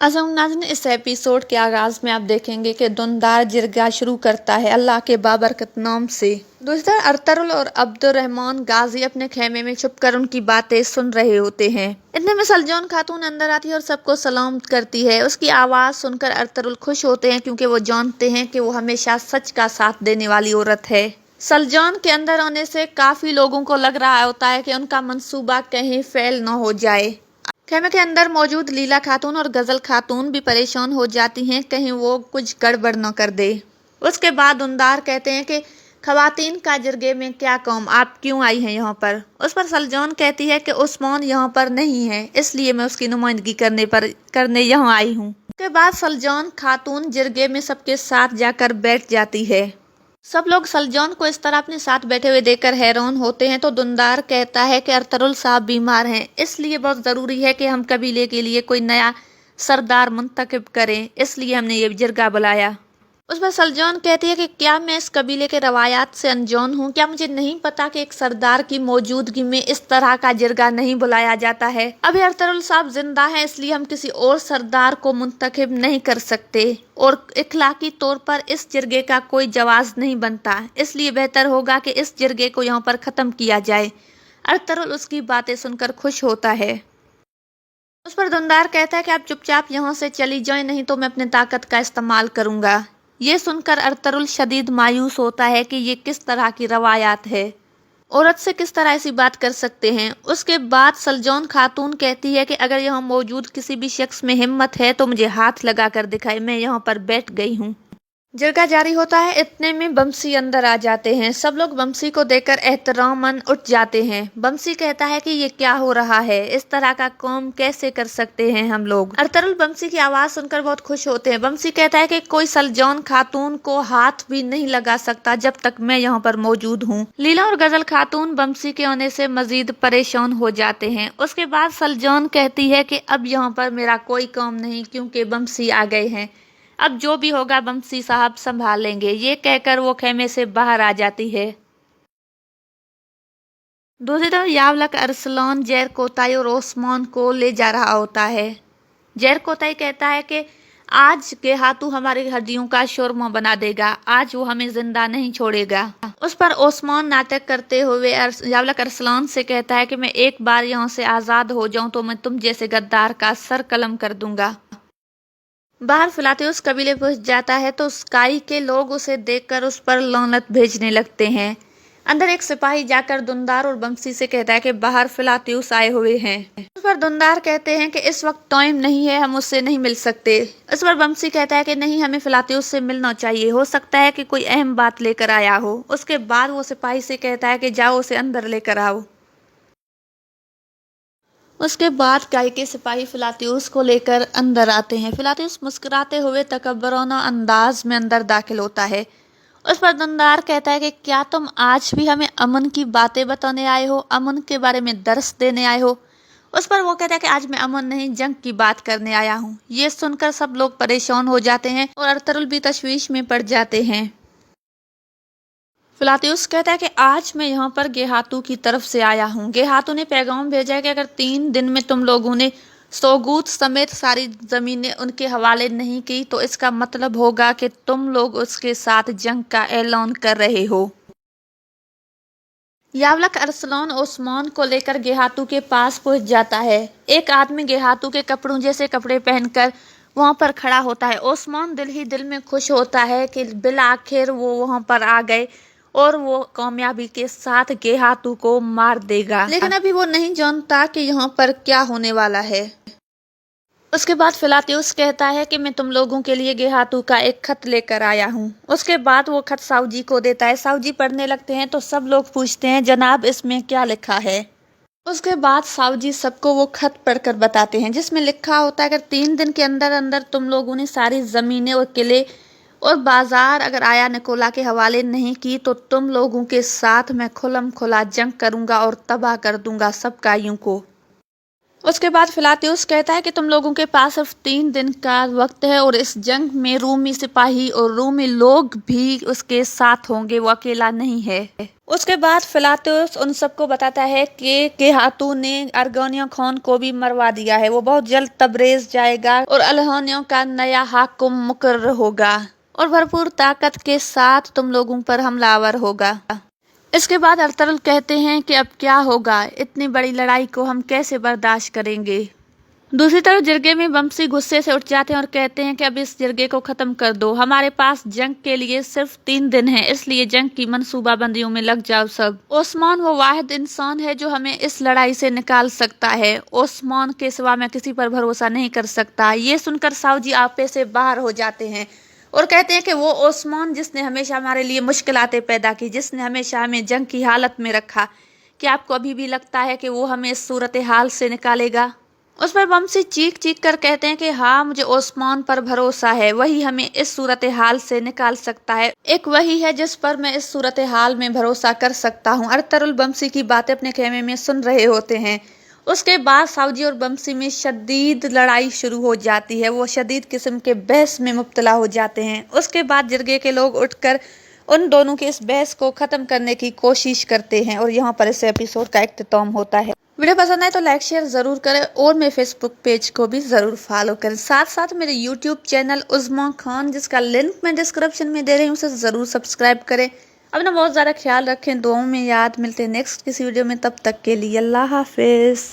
अज़म नाज़रीन, इस एपिसोड के आगाज़ में आप देखेंगे कि दुनदार जिरगा शुरू करता है अल्लाह के बाबरकत नाम से। दूसरी तरफ अरतुगरुल और अब्दुर्रहमान गाजी अपने खेमे में छुपकर उनकी बातें सुन रहे होते हैं। इतने में सलजोन खातून अंदर आती है और सबको सलाम करती है। उसकी आवाज़ सुनकर अरतुगरुल खुश होते हैं क्योंकि वो जानते हैं कि वो हमेशा सच का साथ देने वाली औरत है। सलजोन के अंदर आने से काफ़ी लोगों को लग रहा होता है कि उनका मंसूबा कहीं फेल न हो जाए। खेमे के अंदर मौजूद लीला खातून और गजल खातून भी परेशान हो जाती हैं कहीं वो कुछ गड़बड़ न कर दे। उसके बाद दुनदार कहते हैं कि खवातीन का जिरगे में क्या काम, आप क्यों आई हैं यहाँ पर। उस पर सलजोन कहती है कि उस्मान यहाँ पर नहीं है, इसलिए मैं उसकी नुमाइंदगी करने यहाँ आई हूँ। उसके बाद सलजोन खातून जिरगे में सबके साथ जाकर बैठ जाती है। सब लोग सलजोन को इस तरह अपने साथ बैठे हुए देखकर हैरान होते हैं तो दुनदार कहता है कि अरतुगरुल साहब बीमार हैं, इसलिए बहुत ज़रूरी है कि हम कबीले के लिए कोई नया सरदार मुंतखब करें, इसलिए हमने ये जिरगा बुलाया। उस पर सलजोन कहती है कि क्या मैं इस कबीले के रवायात से अनजान हूँ, क्या मुझे नहीं पता कि एक सरदार की मौजूदगी में इस तरह का जिरगा नहीं बुलाया जाता है। अभी अरतुगरुल साहब जिंदा हैं, इसलिए हम किसी और सरदार को मुंतखब नहीं कर सकते और इखलाकी तौर पर इस जिरगे का कोई जवाज नहीं बनता, इसलिए बेहतर होगा कि इस जिरगे को यहाँ पर ख़त्म किया जाए। अरतुगरुल उसकी बातें सुनकर खुश होता है। उस पर दुनदार कहता है कि आप चुपचाप यहाँ से चली जाएं, नहीं तो मैं अपनी ताकत का इस्तेमाल करूँगा। ये सुनकर अरतुगरुल शदीद मायूस होता है कि ये किस तरह की रवायात है, औरत से किस तरह ऐसी बात कर सकते हैं। उसके बाद सलजोन खातून कहती है कि अगर यहाँ मौजूद किसी भी शख्स में हिम्मत है तो मुझे हाथ लगा कर दिखाए, मैं यहाँ पर बैठ गई हूँ। जिरगा जारी होता है, इतने में बमसी अंदर आ जाते हैं। सब लोग बमसी को देखकर एहतरामन उठ जाते हैं। बमसी कहता है कि ये क्या हो रहा है, इस तरह का काम कैसे कर सकते हैं हम लोग। अरतुगरुल बमसी की आवाज़ सुनकर बहुत खुश होते हैं। बमसी कहता है कि कोई सलजोन खातून को हाथ भी नहीं लगा सकता जब तक मैं यहाँ पर मौजूद हूँ। लीला और गजल खातून बमसी के आने से मजीद परेशान हो जाते हैं। उसके बाद सलजोन कहती है कि अब यहाँ पर मेरा कोई काम नहीं क्योंकि बमसी आ गए हैं, अब जो भी होगा बमसी साहब संभाल लेंगे। ये कहकर वो खेमे से बाहर आ जाती है। दूसरी तरफ यावलक अरसलान जैर कोताई और ओस्मान को ले जा रहा होता है। जैर कोताई कहता है कि आज के हाथू हमारी हड्डियों का शोरमा बना देगा, आज वो हमें जिंदा नहीं छोड़ेगा। उस पर ओस्मान नाटक करते हुए यावलक अरसलान से कहता है कि मैं एक बार यहाँ से आज़ाद हो जाऊं तो मैं तुम जैसे गद्दार का सर कलम कर दूंगा। बाहर फिलातियुस कबीले पहुंच जाता है तो स्काई के लोग उसे देखकर उस पर लानत भेजने लगते हैं। अंदर एक सिपाही जाकर दुनदार और बमसी से कहता है कि बाहर फिलातियुस आए हुए हैं। उस पर दुनदार कहते हैं कि इस वक्त टाइम नहीं है, हम उससे नहीं मिल सकते। इस पर बमसी कहता है कि नहीं, हमें फिलातियुस से मिलना चाहिए, हो सकता है कि कोई अहम बात लेकर आया हो। उसके बाद वो सिपाही से कहता है कि जाओ उसे अंदर लेकर आओ। उसके बाद स्काई के सिपाही फिलातियुस को लेकर अंदर आते हैं। फिलातियुस मुस्कुराते हुए तकब्बराना अंदाज में अंदर दाखिल होता है। उस पर दुनदार कहता है कि क्या तुम आज भी हमें अमन की बातें बताने आए हो, अमन के बारे में दर्स देने आए हो। उस पर वो कहता है कि आज मैं अमन नहीं, जंग की बात करने आया हूँ। ये सुनकर सब लोग परेशान हो जाते हैं और अरतुगरुल भी तशवीश में पड़ जाते हैं। फिलातियुस कहता है कि आज मैं यहाँ पर गेहातू की तरफ से आया हूँ। गेहातू ने पैगाम भेजा है कि अगर 3 दिन में तुम लोगों ने सोगूत समेत सारी ज़मीनें उनके हवाले नहीं की तो इसका मतलब होगा कि तुम लोग उसके साथ जंग का ऐलान कर रहे हो। यावलक अरसलान ओस्मान को लेकर गेहातू के पास पहुंच जाता है। एक आदमी गेहातू के कपड़ों जैसे कपड़े पहनकर वहां पर खड़ा होता है। ओस्मान दिल ही दिल में खुश होता है कि बिल आखिर वो वहां पर आ गए और वो कामयाबी के साथ गेहातू को मार देगा, लेकिन अभी वो नहीं जानता कि यहाँ पर क्या होने वाला है। उसके बाद फिलातियुस कहता है कि मैं तुम लोगों के लिए गेहातू का एक खत लेकर आया हूँ। उसके बाद वो खत साऊजी को देता है। साऊजी पढ़ने लगते हैं तो सब लोग पूछते हैं जनाब इसमें क्या लिखा है। उसके बाद साऊजी सबको वो खत पढ़कर बताते हैं जिसमें लिखा होता है अगर 3 दिन के अंदर अंदर तुम लोगों ने सारी ज़मीनें और किले और बाजार अगर आया निकोला के हवाले नहीं की तो तुम लोगों के साथ मैं खुलम खुला जंग करूंगा और तबाह कर दूंगा सब काइयों को। उसके बाद फिलातियुस कहता है कि तुम लोगों के पास सिर्फ 3 दिन का वक्त है और इस जंग में रूमी सिपाही और रूमी लोग भी उसके साथ होंगे, वो अकेला नहीं है। उसके बाद फिलातियुस उन सबको बताता है कि हातू ने अर्गोनियों खान को भी मरवा दिया है, वो बहुत जल्द तबरेज जाएगा और अलहानियों का नया हाकिम मुकर्रर होगा और भरपूर ताकत के साथ तुम लोगों पर हमलावर होगा। इसके बाद अरतुगरुल कहते हैं कि अब क्या होगा, इतनी बड़ी लड़ाई को हम कैसे बर्दाश्त करेंगे। दूसरी तरफ जिरगे में वम्शी गुस्से से उठ जाते हैं और कहते हैं कि अब इस जिरगे को खत्म कर दो, हमारे पास जंग के लिए सिर्फ 3 दिन हैं, इसलिए जंग की मनसूबाबंदियों में लग जाओ सब। ओस्मान वो वाहिद इंसान है जो हमें इस लड़ाई से निकाल सकता है, ओस्मान के सिवा मैं किसी पर भरोसा नहीं कर सकता। ये सुनकर सावजी आपे से बाहर हो जाते हैं और कहते हैं कि वो ओस्मान जिसने हमेशा हमारे लिए मुश्किलातें पैदा की, जिसने हमेशा हमें जंग की हालत में रखा, क्या आपको अभी भी लगता है कि वो हमें इस सूरत हाल से निकालेगा? उस पर वम्शी चीख चीख कर कहते हैं कि हाँ, मुझे ओस्मान पर भरोसा है, वही हमें इस सूरत हाल से निकाल सकता है, एक वही है जिस पर मैं इस सूरत हाल में भरोसा कर सकता हूँ। अरतुगरुल वम्शी की बातें अपने खेमे में सुन रहे होते हैं। उसके बाद सावजी और वम्शी में शदीद लड़ाई शुरू हो जाती है, वो शदीद किस्म के बहस में मुब्तला हो जाते हैं। उसके बाद जिरगे के लोग उठकर उन दोनों की इस बहस को ख़त्म करने की कोशिश करते हैं और यहाँ पर इस एपिसोड का इख्तिताम होता है। वीडियो पसंद आए तो लाइक शेयर ज़रूर करें और मेरे फेसबुक पेज को भी ज़रूर फॉलो करें। साथ साथ मेरे यूट्यूब चैनल उज़्मा खान, जिसका लिंक मैं डिस्क्रिप्शन में दे रही हूँ, उसे ज़रूर सब्सक्राइब करें। अपना बहुत ज़्यादा ख्याल रखें, दुआओं में याद। मिलते हैं नेक्स्ट किसी वीडियो में, तब तक के लिए अल्लाह हाफिज़।